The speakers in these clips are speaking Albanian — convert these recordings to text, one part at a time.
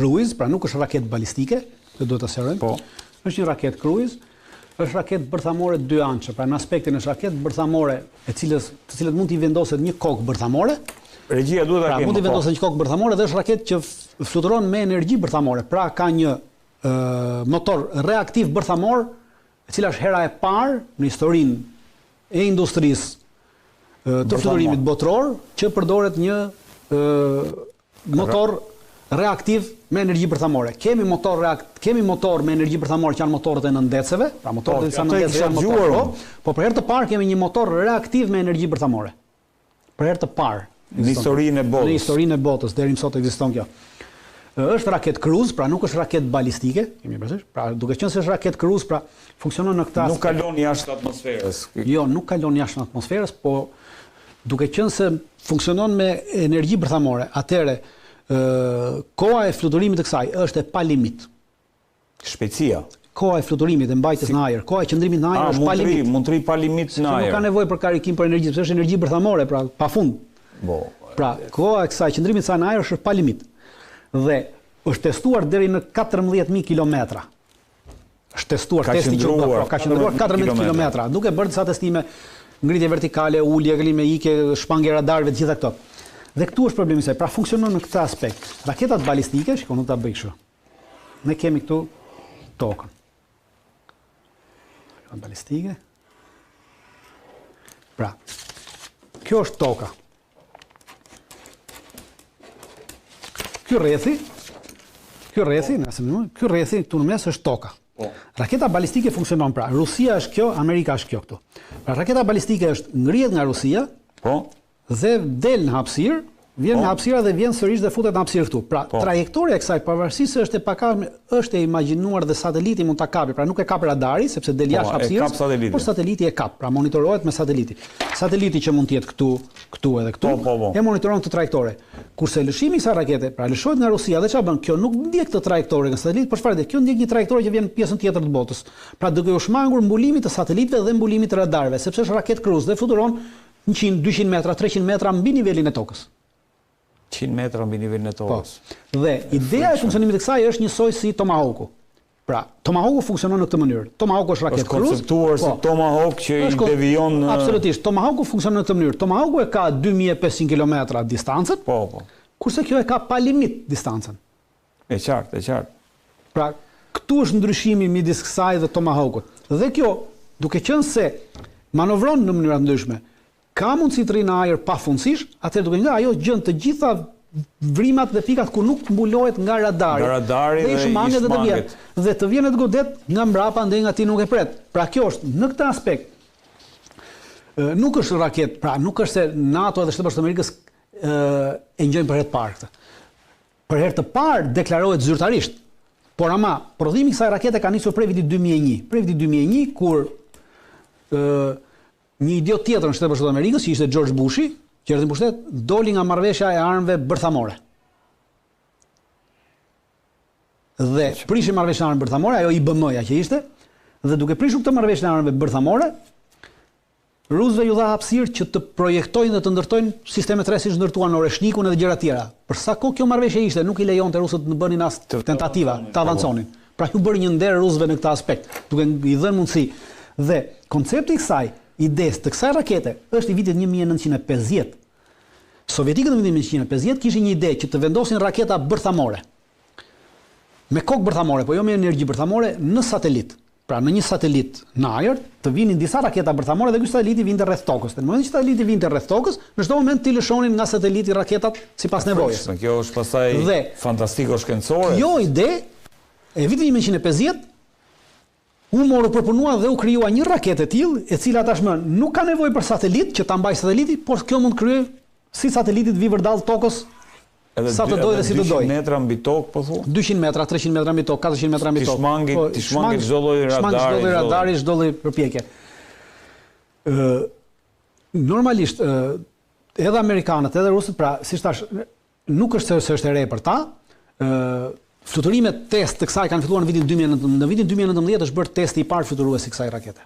cruise, pra nuk është raketë balistike, që duhet të sqarojmë. Po. Është një raketë cruise, është raketë bërthamore dy ançe, pra në aspektin është raketë bërthamore të cilët mund t'i vendoset një kokë bërthamore. Regjia duhet ta kemë. Mund t'i vendoset një kokë bërthamore dhe është raketë që fluturon me energji bërthamore. Pra ka një motor reaktiv bërthamor, e cila është hera e parë në historinë e industrisë të fluturimit botror që përdoret një motor reaktiv me energji bërthamore. Kemi motor me energji bërthamore që janë motorët e nëndeceve, pra motorët e nëndeceve janë motorë, po për herë të parë kemi një motor reaktiv me energji bërthamore. Për herë të parë. Në historinë e botës. Në historinë e botës, deri më sot ekziston kjo. Është raketë cruise, pra nuk është raketë balistike, kemi parasysh. Pra duke qenë se është raketë cruise, pra funksionon në këtë Nuk kalon jashtë atmosferës. Jo, nuk kalon jashtë atmosferës, po duke qenë se funksionon me energji bërthamore, atëre koha e fluturimit të kësaj është e pa limit. Shpejtësia. Koha e fluturimit e mbajtjes në ajër, koha e qëndrimit në ajër është pa limit. Mund të rri pa limit në ajër. Nuk ka nevojë për karikim për energji, sepse është energji bërthamore, pra pafund. Pra koha e kësaj qëndrimit sa në ajër është pa limit. Dhe është testuar deri në 14.000 kilometra. Është testuar testi që ka qëndruar 14 kilometra, duke bërë disa testime ngritje vertikale, ulje, glime, ike, shpangje radarëve, të gjitha këto. Dhe këtu është problemi i saj. Pra funksionon në këtë aspekt. Raketat balistike, shikoj nuk ta bëj kështu. Ne kemi këtu tokën. Raketat balistike. Pra, kjo është toka. Ky rrethi, ky rrethi këtu në mes është toka. Raketa balistike funksionon pra. Rusia është kjo, Amerika është kjo këtu. Pra raketa balistike është ngrihet nga Rusia, dhe del në hapësirë, vjen në hapësira dhe vjen sërish dhe futet në hapësirë këtu. Pra trajektoria e kësaj pavarësisht se është e pakame, është e imagjinuar dhe sateliti mund ta kapi, pra nuk e kap radari sepse del jashtë hapësirës, por sateliti e kap, pra monitorohet me sateliti. Sateliti që mund të jetë këtu edhe këtu, e monitoron këtë trajektore. Kurse lëshimi i kësaj rakete, pra lëshohet nga Rusia dhe çfarë bën? Kjo nuk ndjek këtë trajektore nga satelit, por çfarë? Kjo ndjek një trajektore që vjen në pjesën tjetër të botës. Pra duke u shmangur mbulimit të satelitëve dhe mbulimit të radarëve, sepse është raketë cruise dhe fluturon 100, 200 metra, 300 metra mbi nivelin e tokës. 100 metra mbi nivelin e tokës. Dhe ideja e funksionimit të kësaj është njësoj si Tomahawku. Pra, Tomahawku funksionon në këtë mënyrë. Tomahawku është raketë cruise. Është konceptuar si Tomahawk që i devion në... Absolutisht. Tomahawku funksionon në këtë mënyrë. Tomahawku e ka 2500 kilometra distancën. Kurse kjo e ka pa limit distancën. E qartë. Pra, këtu është ndryshimi midis kësaj dhe Tomahawkut. Dhe kjo, duke qenë se manovron në mënyra të ndryshme, ka mundësi të rrinë në ajër pafundësisht, atëherë duke nga ajo gjën të gjitha vrimat dhe pikat ku nuk mbulohet nga radari dhe i shmanget dhe të vjen. Dhe të vjen e të godet nga mbrapa ndaj nga ti nuk e pret. Pra kjo është në këtë aspekt. Nuk është raketë, pra nuk është se NATO dhe Shtetet Bashkuara të Amerikës e ngjojnë për herë të parë këtë. Për herë të parë deklarohet zyrtarisht. Por ama prodhimi i kësaj rakete ka nisur prej vitit 2001. Prej vitit 2001 kur një idiot tjetër në Shtetet Bashkuara të Amerikës, që ishte George Bushi, që erdhi në pushtet, doli nga marrëveshja e armëve bërthamore. Dhe prishi marrëveshjen e armëve bërthamore, ajo IBM-ja që ishte, dhe duke prishur këtë marrëveshje e armëve bërthamore, rusëve ju dha hapësirë që të projektojnë dhe të ndërtojnë sisteme të re siç ndërtuan Oreshnikun edhe gjëra tjera. Për sa kohë kjo marrëveshje ishte, nuk i lejonte rusët të bënin as tentativa të avanconin. Pra ju bëri një nder rusëve në këtë aspekt, duke i dhënë mundësi. Dhe koncepti i kësaj ides të kësaj rakete është i vitit 1950. Sovjetikët në vitin 1950 kishin një ide që të vendosin raketa bërthamore. Me kokë bërthamore, po jo me energji bërthamore në satelit. Pra në një satelit në ajër të vinin disa raketa bërthamore dhe ky sateliti vinte rreth tokës. Në momentin që sateliti vinte rreth tokës, në çdo moment ti lëshonin nga sateliti raketat sipas nevojës. Kjo është pastaj fantastiko-shkencore. Kjo ide e vitit 1950 u morë përpunua dhe u krijua një raketë e tillë, e cila tashmë nuk ka nevojë për satelit që ta mbajë sateliti, por kjo mund kryej si satelitit vi vërdall tokës. Sa të dojë dhe si të dojë. 200 metra mbi tokë, po thua? 200 metra, 300 metra mbi tokë, 400 metra mbi tokë. Ti shmangi çdo lloj radari, çdo lloj përpjekje. Normalisht edhe amerikanët, edhe rusët, pra, siç thash, nuk është se është e re për ta. Fluturimet test të kësaj kanë filluar në vitin 2019. Në vitin 2019 është bërë testi i parë fluturues i kësaj rakete.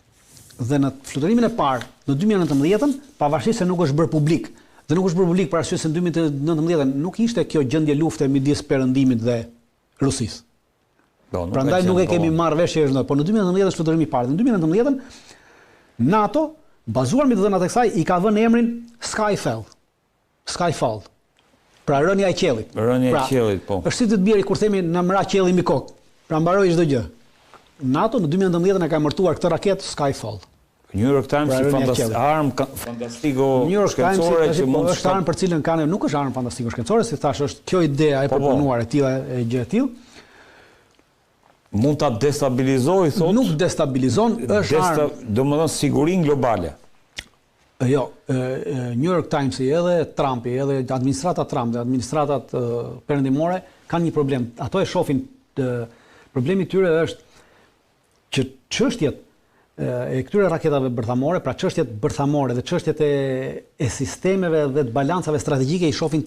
Dhe në fluturimin e parë në 2019, pavarësisht se nuk është bërë publik, dhe nuk është bërë publik për arsye se në 2019 nuk ishte kjo gjendje lufte midis perëndimit dhe Rusisë. Prandaj nuk e kemi marrë vesh që po në 2019 është fluturimi i parë. Në 2019 NATO, bazuar mbi të dhënat e kësaj, i ka vënë emrin Skyfall. Pra rënja e qiellit. Rënja e qiellit, po. Është si të bjeri kur themi në mra qielli mbi kokë. Pra mbaroi çdo gjë. NATO në 2019 e ka emërtuar këtë raketë Skyfall. New York Times fantastiko shkencore që mund të është armë për cilën kanë, nuk është armë fantastiko shkencore, si thash është kjo ideja e përpunuar e tilla e gjë e tillë. Mund ta destabilizojë, thotë. Nuk destabilizon, është armë. Domethënë sigurinë globale. Jo, New York Times edhe Trumpi, edhe administrata Trump, administratat perëndimore kanë një problem. Ato e shohin problemi i tyre është që çështjet e këtyre raketave bërthamore, pra çështjet bërthamore dhe çështjet e sistemeve dhe të balancave strategjike i shohin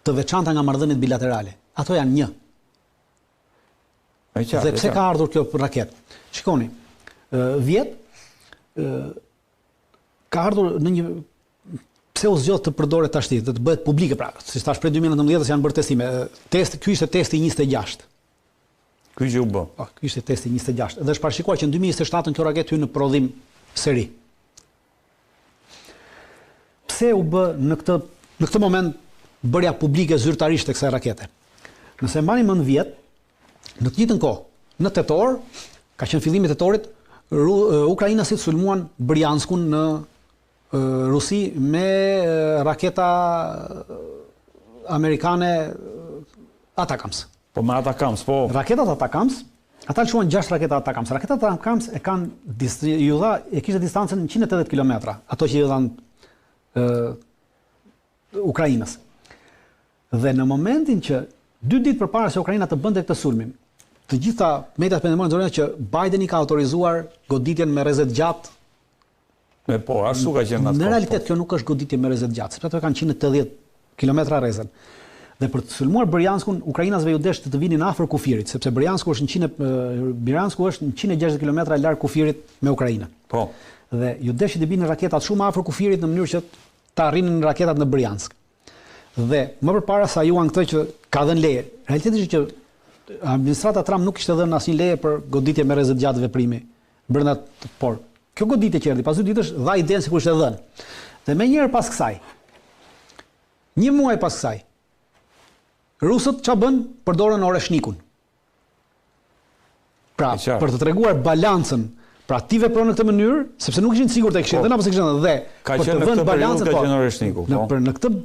të veçanta nga marrëdhëniet bilaterale. Ato janë një. Dhe pse ka ardhur kjo raketë? Shikoni, vjet ka ardhur në një pse u zgjodh të përdoret tash dhe të bëhet publike, pra, si thash prej 2019 janë bërë testime. Ky ishte testi 26. Ky që u bë. Ky ishte testi 26. Dhe është parashikuar që në 2027 kjo raketë hyn në prodhim seri. Pse u bë në këtë moment bërja publike zyrtarisht e kësaj rakete? Nëse mbani mend vjet, në të njëjtën kohë, në tetor, ka qenë fillimi i tetorit, ukrainasit sulmuan Bryanskun në Rusi me raketa amerikane Atacams. Po me Atacams, po. Raketat Atacams, ata lëshuan 6 raketa Atacams. Raketat Atacams e kishte distancën 180 kilometra, ato që i dhanë Ukrainës. Dhe në momentin që 2 ditë përpara se Ukraina të bënte këtë sulmin, të gjitha mediat perëndimore nxorën që Bideni ka autorizuar goditjen me rrezet gjatë. Po, ashtu ka qenë atë. Në realitet kjo nuk është goditje me rrezet gjatë, sepse ato kanë 180 kilometra rrezën. Dhe për të sulmuar Bryanskun, ukrainasve ju desh të vinin afër kufirit, sepse Bryansku është 160 kilometra larg kufirit me Ukrainën. Po. Dhe ju desh të vinin raketat shumë afër kufirit në mënyrë që të arrinin raketat në Bryansk. Dhe më përpara sa juan këtë që ka dhënë leje. Realiteti është që administrata Trump nuk kishte dhënë asnjë leje për goditje me rrezet gjatë veprimi brenda por. Kjo goditje që erdhi pas 2 ditësh dha idenë sikur ishte dhënë. Dhe më njëherë pas kësaj, një muaj pas kësaj, rusët ç'a bën? Përdorën oreshnikun. Pra, për të treguar balancën, pra ti vepron në këtë mënyrë, sepse nuk ishin sigurt të kishin dhënë apo se kishin dhënë, dhe për të vënë balancën ka qenë oreshniku.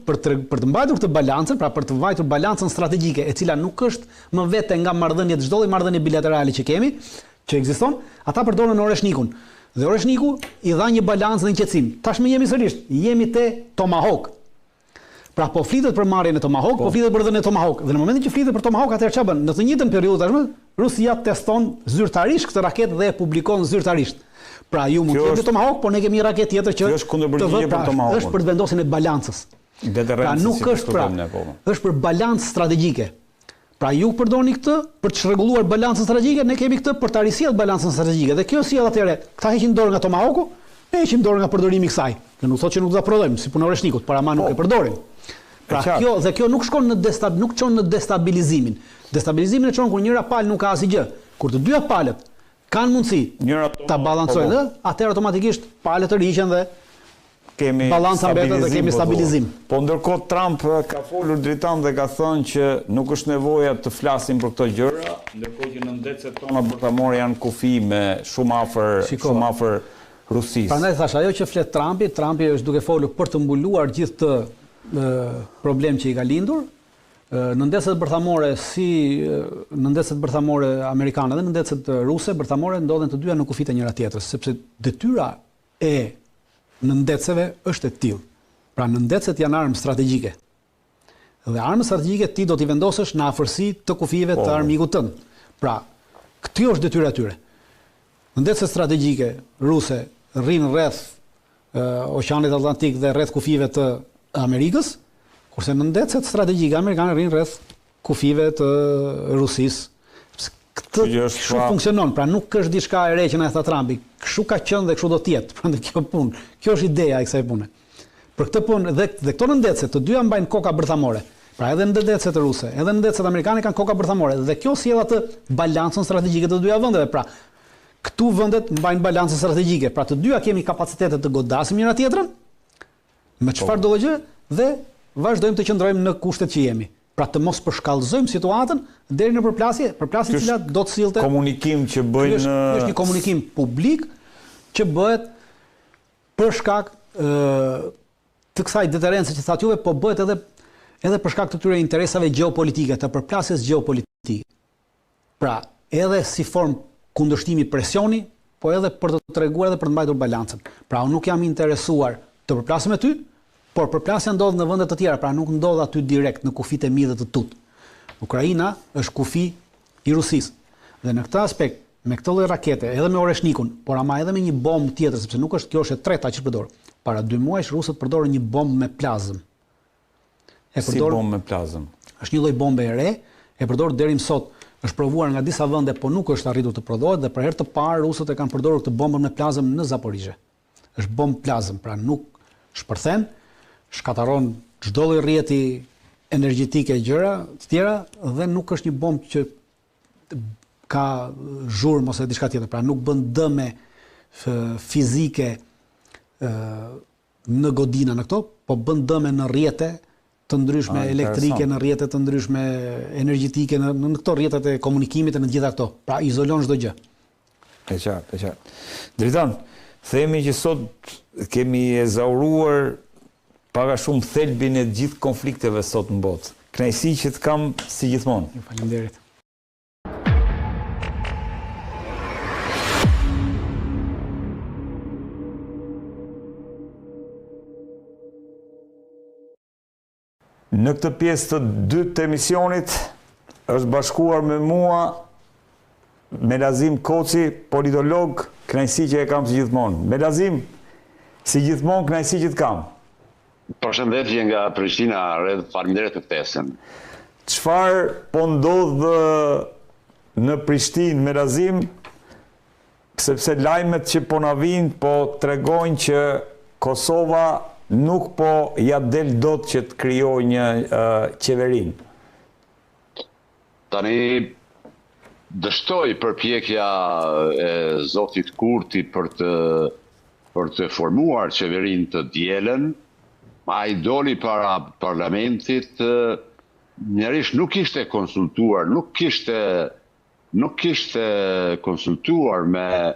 Për të mbajtur këtë balancën, pra për të vajtur balancën strategjike, e cila nuk është më vete nga marrëdhëniet, çdo lloj marrëdhënie bilaterale që kemi, që ekziston, ata përdorën oreshnikun. Dhe oreshniku i dha një balancë dhe një qetësim. Tashmë jemi te Tomahawk. Pra po flitet për marrjen e Tomahawk, po flitet për dhënien e Tomahawk. Dhe në momentin që flitet për Tomahawk, atëherë ç'a bën? Në të njëjtën periudhë tashmë, Rusia teston zyrtarisht këtë raketë dhe e publikon zyrtarisht. Pra ju mund të jeni Tomahawk, por ne kemi një raketë tjetër që është kundërpërgjigje për Tomahawk. Është për të vendosjen e balancës. Pra nuk është është për balancë strategjike. Pra ju përdorni këtë për të çrregulluar balancën strategjike, ne kemi këtë për të arrisur balancën strategjike. Dhe kjo sjell atëherë, këta heqin dorë nga Tomahawku, ne heqim dorë nga përdorimi i kësaj. Ne nuk thotë që nuk do ta prodhojmë, si punon oreshnikut, para ma nuk e përdorin. Pra kjo nuk shkon nuk çon në destabilizimin. Destabilizimin e çon kur njëra palë nuk ka asgjë. Kur të dyja palët kanë mundësi ta balancojnë, atëherë automatikisht palët rriqen dhe kemi balanca mbetet dhe kemi stabilizim. Po ndërkohë Trump ka folur dritan dhe ka thënë që nuk është nevoja të flasim për këto gjëra, ndërkohë që në ndecet tona bërthamore janë kufi me shumë afër Rusisë. Prandaj thash, ajo që flet Trumpi është duke folur për të mbuluar gjithë të problem që i ka lindur. Në ndecet bërthamore në ndecet bërthamore amerikane dhe në ndecet ruse bërthamore ndodhen të dyja në kufit e njëra tjetrës, sepse detyra e në ndeceve është e tillë. Pra në ndecet janë armë strategjike. Dhe armë strategjike ti do t'i vendosësh në afërsi të kufive të armikut tënd. Pra, kjo është detyra e tyre. Në ndecet strategjike ruse rrinë rreth Oqeanit Atlantik dhe rreth kufive të Amerikës, kurse në ndecet strategjike amerikane rrinë rreth kufive të Rusisë. Këtë kështu funksionon, pra nuk është diçka e re që na e tha Trumpi. Kështu ka qenë dhe kështu do të jetë. Prandaj kjo punë, kjo është ideja e kësaj pune. Për këtë punë dhe këto në ndecet të dyja mbajnë koka bërthamore. Pra edhe në ndërtecet ruse, edhe në ndërtecet amerikane kanë koka bërthamore, dhe kjo sjell atë balancën strategjike të dyja vendeve. Pra, këtu vendet mbajnë balancën strategjike. Pra, të dyja kemi kapacitetet të godasim njëra tjetrën, me çfarë do gjë, dhe vazhdojmë të qëndrojmë në kushtet që jemi. Pra, të mos përshkallëzojmë situatën deri në përplasje e cila do të sillte komunikim që bëjnë është një komunikim publik që bëhet për shkak të kësaj deterrence që thatë juve, po bëhet edhe për shkak të këtyre interesave gjeopolitike, të përplasjes gjeopolitike. Pra, edhe si formë kundërshtimi presioni, po edhe për të treguar edhe për të mbajtur balancën. Pra, unë nuk jam interesuar të përplasem me ty, por përplasja ndodh në vende të tjera, pra nuk ndodh aty direkt në kufit e mi dhe të tut. Ukraina është kufi i Rusisë. Dhe në këtë aspekt, me këtë lloj rakete, edhe me Oreshnikun, por ama edhe me një bombë tjetër, sepse nuk është kjo është e treta që përdor. Para 2 muajsh rusët përdorin një bombë me plazëm. Si bombë me plazëm? Është një lloj bombe e re, e përdor deri më sot, është provuar nga disa vende, por nuk është arritur të prodhohet dhe për herë të parë rusët e kanë përdorur këtë bombën me plazëm në Zaporizhje. Është bombë plazëm, pra nuk shpërthen, shkataron çdo lloj rrjeti energjetike gjëra të tjera dhe nuk është një bombë që ka zhurmë ose diçka tjetër, pra nuk bën dëme fizike në godina në këto, po bën dëme në rrjete të ndryshme elektrike, në rrjete të ndryshme energjetike, në këto rrjetet e komunikimit e në gjitha këto. Pra izolon çdo gjë. E qartë. Dritan, themi që sot kemi ezauruar paga shumë thelbin e gjithë konflikteve sot në botë. Kënaqësi që të kam si gjithmonë. Faleminderit. Në këtë pjesë të dytë të emisionit është bashkuar me mua Melazim Koci, politolog, kënaqësi që e kam si gjithmonë. Melazim, si gjithmonë kënaqësi që të kam. Përshëndetje nga Prishtina, faleminderit të ftesën. Çfarë po ndodh në Prishtinë, Melazim, sepse lajmet që po na vinë po tregojnë që Kosova nuk po ja del dot që të krijojë një qeverinë. Tani dështoj përpjekja e zotit Kurti për të formuar qeverinë të dielën. Ai doli para parlamentit, njerësh nuk ishte konsultuar, nuk kishte konsultuar me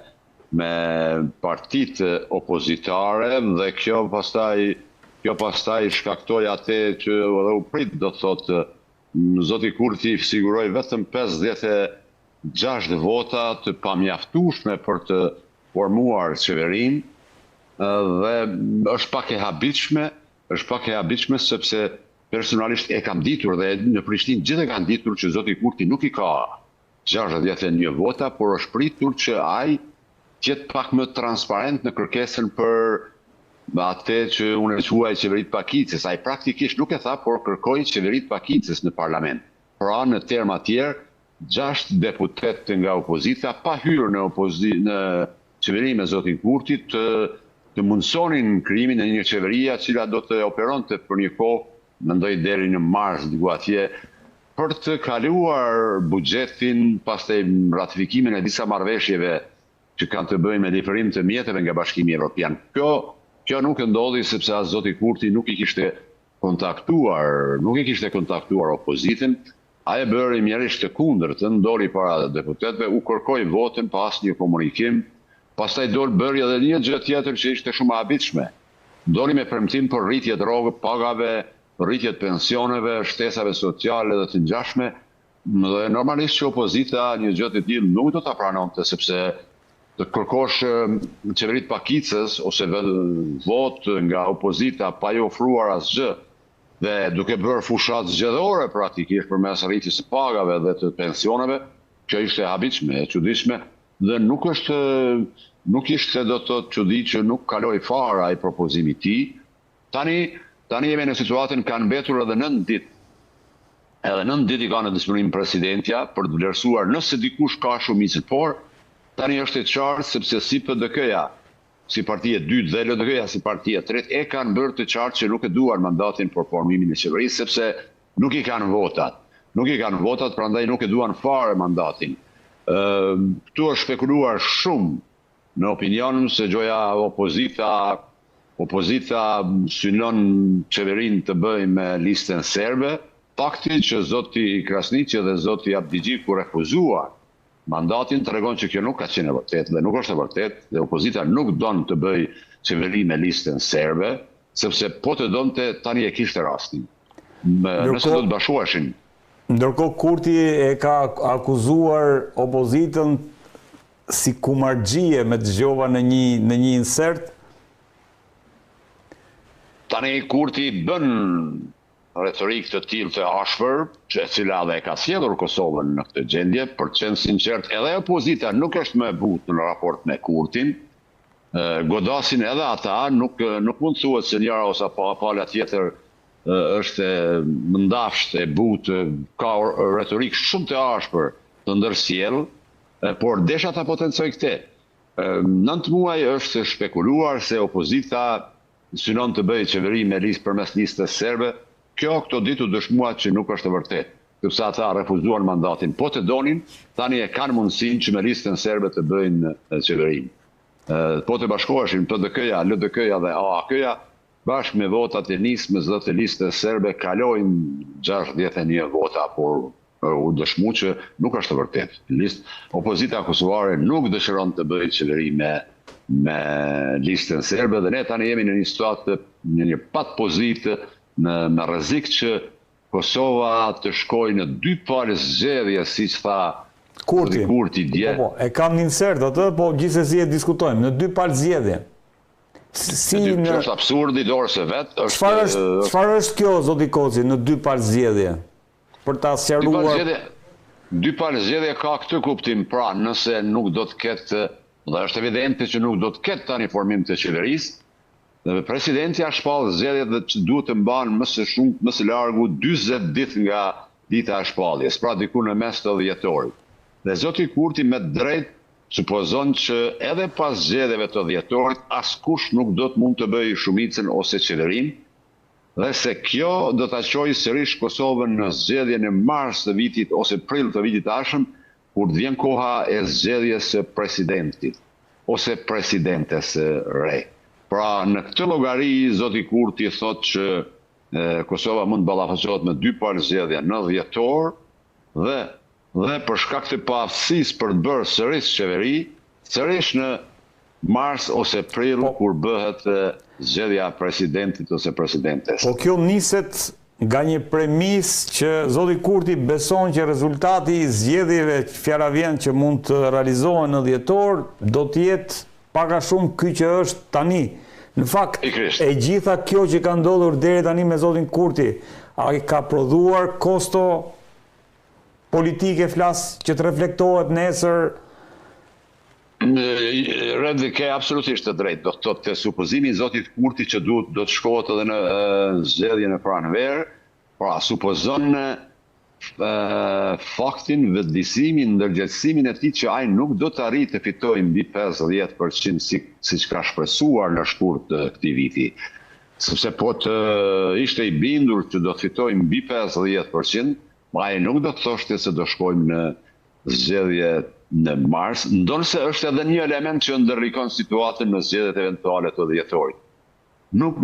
partitë opozitare dhe kjo pastaj shkaktoi atë që edhe u prit, do thotë zoti Kurti siguroi vetëm 56 vota të pamjaftueshme për të formuar qeverinë dhe është pak e habitshme sepse personalisht e kam ditur dhe në Prishtinë gjithë e kanë ditur që zoti Kurti nuk i ka 61 vota, por është pritur që ai qëtë pak më transparent në kërkesën për atë që unë e quaj qeverit pakicës. Ai praktikisht nuk e tha, por kërkoi qeverit pakicës në parlament. Pra në terma tjerë, 6 deputet nga opozita pa hyrë në qeveri me zotin Kurti të mundsonin krijimin e një qeveria cila do të operonte për një kohë, mendoj deri në mars diku atje, për të kaluar buxhetin, pastaj ratifikimin e disa marrëveshjeve që kanë të bëjnë me diferim të mjeteve nga Bashkimi Evropian. Kjo nuk ndodhi sepse as zoti Kurti nuk i kishte kontaktuar opozitën. Ai e bëri mjerisht të kundërtën, doli para deputetëve, u kërkoi votën pa asnjë komunikim. Pastaj bëri edhe një gjë tjetër që ishte shumë e habitshme. Doli me premtim për rritje të pagave, rritje të pensioneve, shtesave sociale dhe të ngjashme. Dhe normalisht që opozita një gjë të tillë nuk do ta pranonte sepse të kërkosh qeverit pakicës ose vot nga opozita pa ju ofruar asgjë dhe duke bërë fushat zgjedhore praktikisht përmes rritjes së pagave dhe të pensioneve, kjo ishte habitshme, e çuditshme dhe nuk ishte do të thotë çudi që nuk kaloi fare ai propozimi i tij. Tani jemi në situatën kanë mbetur edhe 9 ditë. Edhe 9 ditë i ka në disponim presidentja për të vlerësuar nëse dikush ka shumicën, por tani është e qartë sepse si PDK-ja, si partia e dytë dhe LDK-ja si partia e tretë e kanë bërë të qartë që nuk e duan mandatin për formimin e qeverisë, sepse nuk i kanë votat. Nuk i kanë votat, prandaj nuk e duan fare mandatin. Këtu është spekuluar shumë në opinionin se gjoja opozita synon qeverin të bëj me listën serbe, fakti që zoti Krasniqi dhe zoti Abdigji kur refuzuar mandatin tregon që kjo nuk ka qenë e vërtet dhe nuk është e vërtet dhe opozita nuk don të bëj qeveri me listën serbe, sepse po të donte tani e kishte rastin. Nëse do të bashkoheshin. Ndërkohë Kurti e ka akuzuar opozitën si kumargjie me dëgjova në një insert. Tani Kurti bën retorik të tillë të ashpër, që e cila dhe e ka sjellur Kosovën në këtë gjendje, për të qenë sinqert, edhe opozita nuk është më e butë në raport me Kurtin. Godasin edhe ata, nuk mund thuhet se njëra ose pala tjetër është mëndafsht e butë, ka retorik shumë të ashpër të ndërsjell, por desha ta potencoj këte. 9 muaj është spekuluar se opozita synon të bëjë qeveri me listë përmes listës serbe. Kjo këto ditë u dëshmua që nuk është e vërtet, sepse ata refuzuan mandatin. Po të donin, tani e kanë mundësinë që me listën serbe të bëjnë qeverinë. Po të bashkoheshin PDK-ja, LDK-ja dhe AAK-ja, bashkë me votat e nismës dhe të listës serbe kalojnë 61 vota, por u dëshmu që nuk është të vërtet. Opozita kosovare nuk dëshiron të bëjë qeveri me listën serbe dhe ne tani jemi në një situatë, në një pat pozitë, në rrezik që Kosova të shkojë në 2 palë zgjedhje, siç tha Kurti dje. Po, e kam një insert atë, po gjithsesi e diskutojmë në 2 palë zgjedhje. Që është absurdi dorë se vetë. Çfarë është kjo, zoti Koci, në 2 palë zgjedhje? Për ta sqaruar. 2 palë zgjedhje ka këtë kuptim, pra nëse nuk do të ketë, dhe është evidente që nuk do të ketë tani formim të qeverisë, dhe presidenti a shpallë zgjedhjet dhe që duhet të mbanë më së largu 40 ditë nga dita e shpalljes, pra diku në mes të dhjetorit. Dhe zoti Kurti me drejt supozon që edhe pas zgjedhjeve të dhjetorit askush nuk do të mund të bëjë shumicën ose qeverinë, dhe se kjo do ta çojë sërish Kosovën në zgjedhjen e mars të vitit ose prill të vitit ardhshëm, kur të vjen koha e zgjedhjes së presidentit ose presidentes së re. Pra në këtë llogari zoti Kurti thotë që Kosova mund ballafaqohet me 2 palë zgjedhje në dhjetor dhe për shkak të paaftësisë për të bërë sërish qeveri, sërish në mars ose prill kur bëhet zgjedhja e presidentit ose presidentes. Po kjo niset nga një premis që zoti Kurti beson që rezultati i zgjedhjeve, fjala vjen që mund të realizohen në dhjetor, do të jetë pak a shumë ky që është tani. Në fakt, e gjitha kjo që ka ndodhur deri tani me zotin Kurti, ai ka prodhuar kosto politike flas që të reflektohet nesër. Rëndi ke absolutisht të drejtë. Do të thotë te supozimi i zotit Kurti që do të shkohet edhe në zgjedhjen e pranverë, pra supozon faktin, vetëdijsimin, ndërgjegjësimin e tij që ai nuk do të arrijë të fitojë mbi 50% siç ka shpresuar në shkurt të këtij viti. Sepse po të ishte i bindur që do të fitojë mbi 50%, ai nuk do të thoshte se do shkojmë në zgjedhje në mars, ndonse është edhe një element që ndërrikon situatën në zgjedhjet eventuale të dhjetorit. Nuk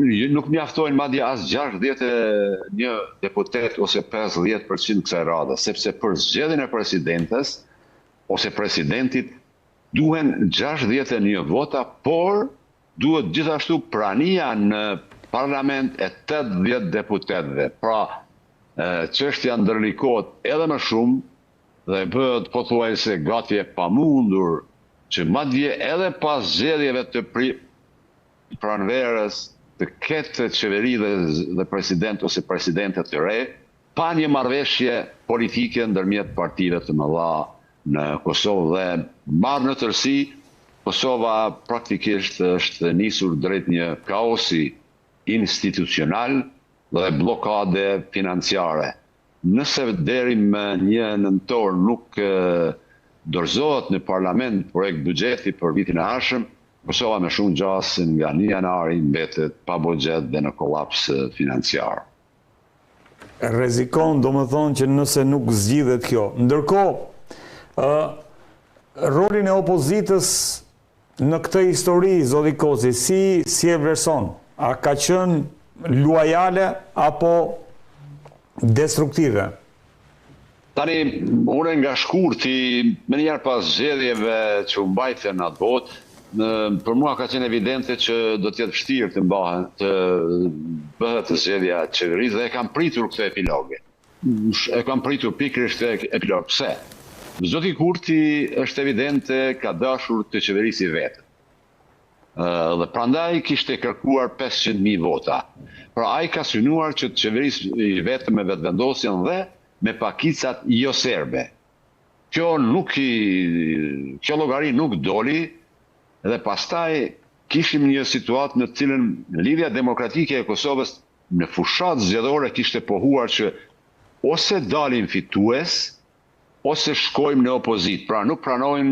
mjaftojnë madje as 61 deputet ose 50% kësaj radhe, sepse për zgjedhjen e presidentes ose presidentit duhen 61 vota, por duhet gjithashtu prania në parlament e 80 deputetëve. Pra, çështja ndërlikohet edhe më shumë dhe bëhet pothuajse gati e pamundur që madje edhe pas zgjedhjeve të pranverës të ketë qeveri dhe president ose presidente të re, pa një marrëveshje politike ndërmjet partive të mëdha në Kosovë dhe marrë në tërësi, Kosova praktikisht është nisur drejt një kaosi institucional dhe blokade financiare. Nëse deri më 1 nëntor nuk dorëzohet në parlament projekt buxheti për vitin e ardhshëm, Kosova me shumë gjasë nga 1 janari mbetet pa buxhet dhe në kolaps financiar. Rrezikon, do më thonë që nëse nuk zgjidhet kjo. Ndërkohë, rolin e opozitës në këtë histori, zoti Koci, si e vlerëson? A ka qenë luajale apo destruktive? Tani, unë nga shkurti, me njerë pas zgjedhjeve që u mbajtën atë botë, për mua ka qenë evidente që do t'jetë vështirë të bëhet zgjedhja qeverisë dhe e kam pritur këtë epiloge. E kam pritur pikërisht këtë epilog. Pse? Zoti Kurti është evidente ka dashur të qeverisi vetë. Dhe prandaj kishte kërkuar 500.000 vota. Pra ai ka synuar që të qeverisi vetë me vetëvendosjen dhe me pakicat jo serbe. Kjo llogari nuk doli dhe pastaj kishim një situatë në cilën Lidhja Demokratike e Kosovës në fushat zgjedhore kishte pohuar që ose dalim fitues ose shkojmë në opozit. Pra nuk pranojnë